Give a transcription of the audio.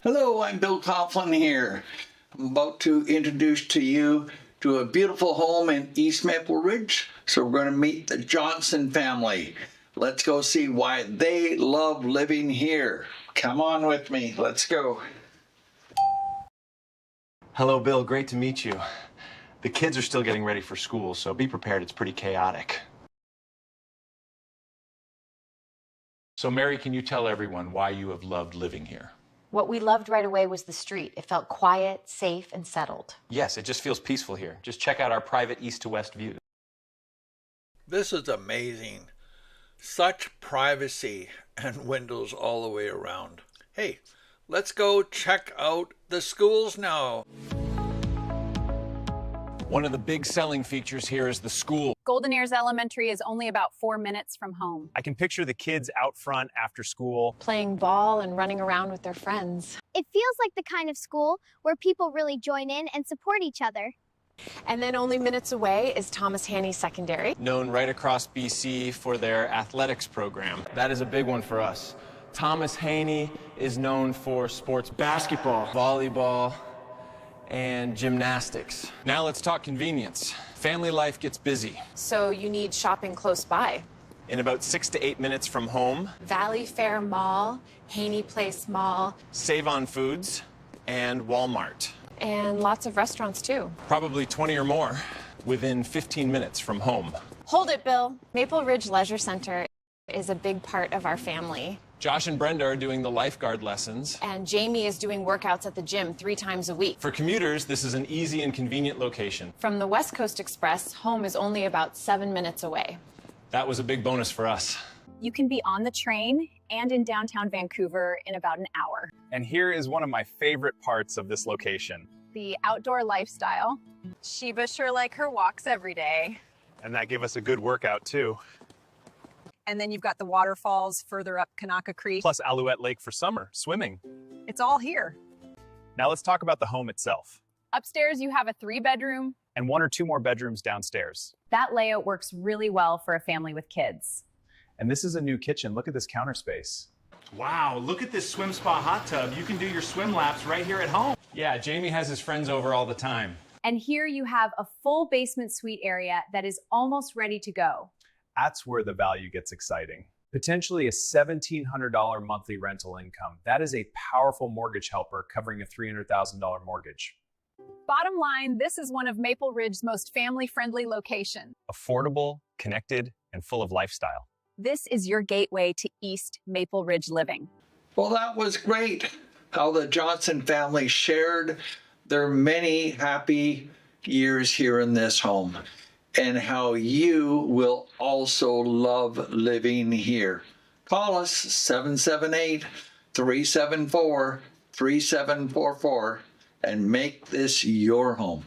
Hello, I'm Bill Coughlin here. I'm about to introduce to you to a beautiful home in East Maple Ridge. So we're going to meet the Johnson family. Let's go see why they love living here. Come on with me. Let's go. Hello, Bill. Great to meet you. The kids are still getting ready for school, so be prepared. It's pretty chaotic. So, Mary, can you tell everyone why you have loved living here? What we loved right away was the street. It felt quiet, safe, and settled. Yes, it just feels peaceful here. Just check out our private east to west view. This is amazing. Such privacy and windows all the way around. Hey, let's go check out the schools now. One of the big selling features here is the school. Golden Ears Elementary is only about 4 minutes from home. I can picture the kids out front after school, Playing ball and running around with their friends. It feels like the kind of school where people really join in and support each other. And then only minutes away is Thomas Haney Secondary. Known right across BC for their athletics program. That is a big one for us. Thomas Haney is known for sports basketball, volleyball, and gymnastics. Now let's talk convenience. Family life gets busy. So you need shopping close by. In about 6 to 8 minutes from home, Valley Fair Mall, Haney Place Mall, Save on Foods, and Walmart. and lots of restaurants too. Probably 20 or more within 15 minutes from home. Hold it, Bill. Maple Ridge Leisure Center is a big part of our family. Josh and Brenda are doing the lifeguard lessons. And Jamie is doing workouts at the gym 3 times a week. For commuters, this is an easy and convenient location. From the West Coast Express, home is only about 7 minutes away. That was a big bonus for us. You can be on the train and in downtown Vancouver in about an hour. and here is one of my favorite parts of this location. The outdoor lifestyle. Sheba sure like her walks every day. And that gave us a good workout too. And then you've got the waterfalls further up Kanaka Creek. Plus Alouette Lake for summer, swimming. It's all here. Now let's talk about the home itself. Upstairs, you have a 3-bedroom. And 1 or 2 more bedrooms downstairs. That layout works really well for a family with kids. And this is a new kitchen. Look at this counter space. Wow, look at this swim spa hot tub. You can do your swim laps right here at home. Yeah, Jamie has his friends over all the time. And here you have a full basement suite area that is almost ready to go. That's where the value gets exciting. Potentially a $1,700 monthly rental income. That is a powerful mortgage helper covering a $300,000 mortgage. Bottom line, this is one of Maple Ridge's most family-friendly locations. Affordable, connected, and full of lifestyle. This is your gateway to East Maple Ridge living. Well, that was great. How the Johnson family shared their many happy years here in this home, and how you will also love living here. Call us 778-374-3744 and make this your home.